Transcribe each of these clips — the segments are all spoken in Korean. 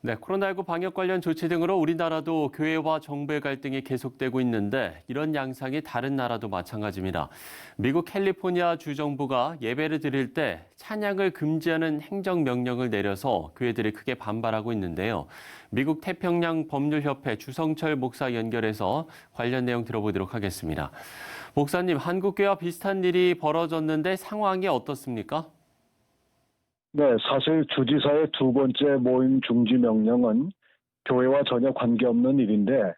네, 코로나19 방역 관련 조치 등으로 우리나라도 교회와 정부의 갈등이 계속되고 있는데 이런 양상이 다른 나라도 마찬가지입니다. 미국 캘리포니아 주 정부가 예배를 드릴 때 찬양을 금지하는 행정명령을 내려서 교회들이 크게 반발하고 있는데요. 미국 태평양 법률협회 주성철 목사 연결해서 관련 내용 들어보도록 하겠습니다. 목사님, 한국교회와 비슷한 일이 벌어졌는데 상황이 어떻습니까? 네, 사실 주지사의 두 번째 모임 중지 명령은 교회와 전혀 관계없는 일인데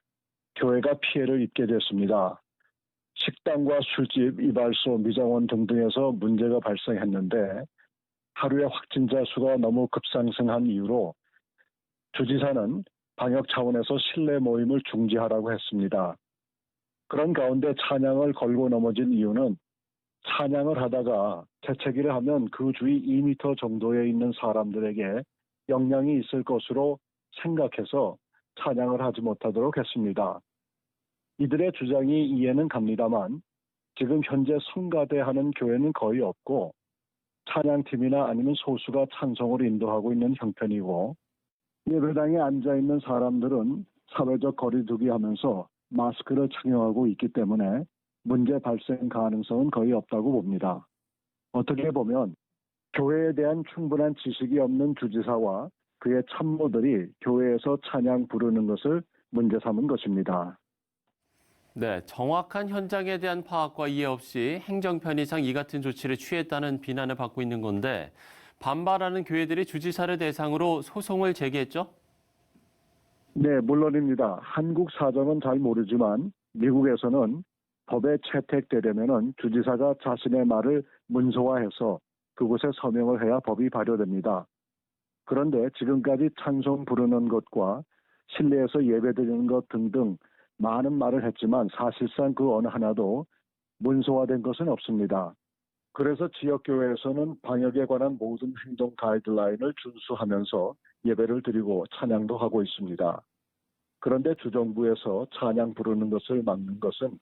교회가 피해를 입게 됐습니다. 식당과 술집, 이발소, 미장원 등등에서 문제가 발생했는데 하루에 확진자 수가 너무 급상승한 이유로 주지사는 방역 차원에서 실내 모임을 중지하라고 했습니다. 그런 가운데 찬양을 걸고 넘어진 이유는 찬양을 하다가 재채기를 하면 그 주위 2m 정도에 있는 사람들에게 영향이 있을 것으로 생각해서 찬양을 하지 못하도록 했습니다. 이들의 주장이 이해는 갑니다만 지금 현재 성가대하는 교회는 거의 없고 찬양팀이나 아니면 소수가 찬송을 인도하고 있는 형편이고 예배당에 앉아있는 사람들은 사회적 거리두기 하면서 마스크를 착용하고 있기 때문에 문제 발생 가능성은 거의 없다고 봅니다. 어떻게 보면 교회에 대한 충분한 지식이 없는 주지사와 그의 참모들이 교회에서 찬양 부르는 것을 문제 삼은 것입니다. 네, 정확한 현장에 대한 파악과 이해 없이 행정 편의상 이 같은 조치를 취했다는 비난을 받고 있는 건데 반발하는 교회들이 주지사를 대상으로 소송을 제기했죠? 네, 물론입니다. 한국 사정은 잘 모르지만 미국에서는 법에 채택되려면 주지사가 자신의 말을 문서화해서 그곳에 서명을 해야 법이 발효됩니다. 그런데 지금까지 찬송 부르는 것과 실내에서 예배드리는 것 등등 많은 말을 했지만 사실상 그 어느 하나도 문서화된 것은 없습니다. 그래서 지역교회에서는 방역에 관한 모든 행동 가이드라인을 준수하면서 예배를 드리고 찬양도 하고 있습니다. 그런데 주정부에서 찬양 부르는 것을 막는 것은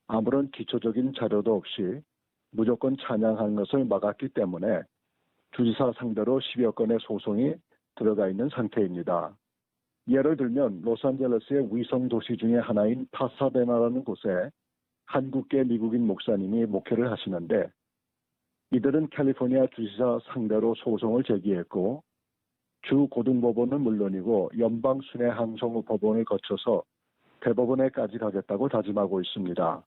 아무런 기초적인 자료도 없이 무조건 찬양하는 것을 막았기 때문에 주지사 상대로 10여 건의 소송이 들어가 있는 상태입니다. 예를 들면 로스앤젤레스의 위성 도시 중에 하나인 파사데나라는 곳에 한국계 미국인 목사님이 목회를 하시는데 이들은 캘리포니아 주지사 상대로 소송을 제기했고 주 고등법원은 물론이고 연방 순회항소법원을 거쳐서 대법원에까지 가겠다고 다짐하고 있습니다.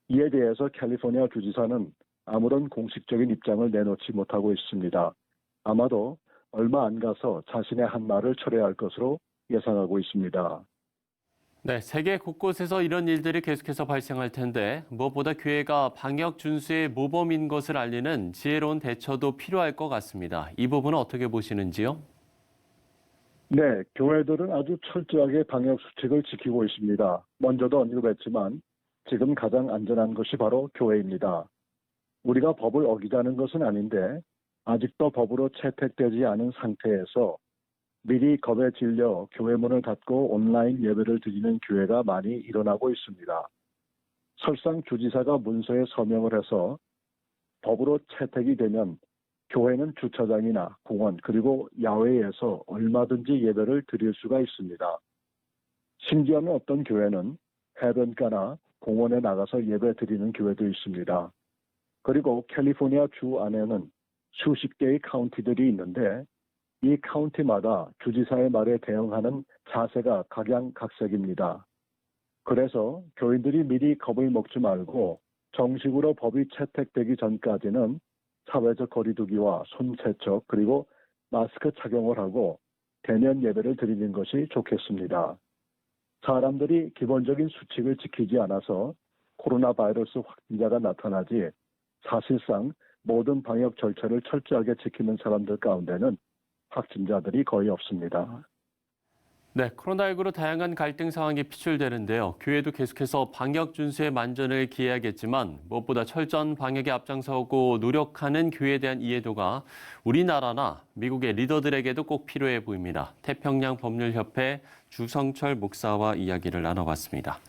이에 대해서 캘리포니아 주지사는 아무런 공식적인 입장을 내놓지 못하고 있습니다. 아마도 얼마 안 가서 자신의 한 말을 철회할 것으로 예상하고 있습니다. 네, 세계 곳곳에서 이런 일들이 계속해서 발생할 텐데 무엇보다 교회가 방역 준수의 모범인 것을 알리는 지혜로운 대처도 필요할 것 같습니다. 이 부분은 어떻게 보시는지요? 네, 교회들은 아주 철저하게 방역 수칙을 지키고 있습니다. 먼저도 언급했지만 지금 가장 안전한 것이 바로 교회입니다. 우리가 법을 어기자는 것은 아닌데 아직도 법으로 채택되지 않은 상태에서 미리 겁에 질려 교회 문을 닫고 온라인 예배를 드리는 교회가 많이 일어나고 있습니다. 설상 주지사가 문서에 서명을 해서 법으로 채택이 되면 교회는 주차장이나 공원 그리고 야외에서 얼마든지 예배를 드릴 수가 있습니다. 심지어는 어떤 교회는 해변가나 공원에 나가서 예배 드리는 교회도 있습니다. 그리고 캘리포니아 주 안에는 수십 개의 카운티들이 있는데 이 카운티마다 주지사의 말에 대응하는 자세가 각양각색입니다. 그래서 교인들이 미리 겁을 먹지 말고 정식으로 법이 채택되기 전까지는 사회적 거리두기와 손 세척 그리고 마스크 착용을 하고 대면 예배를 드리는 것이 좋겠습니다. 사람들이 기본적인 수칙을 지키지 않아서 코로나 바이러스 확진자가 나타나지 사실상 모든 방역 절차를 철저하게 지키는 사람들 가운데는 확진자들이 거의 없습니다. 네, 코로나19로 다양한 갈등 상황이 피출되는데요. 교회도 계속해서 방역 준수에 만전을 기해야겠지만 무엇보다 철저한 방역에 앞장서고 노력하는 교회에 대한 이해도가 우리나라나 미국의 리더들에게도 꼭 필요해 보입니다. 태평양 법률협회 주성철 목사와 이야기를 나눠봤습니다.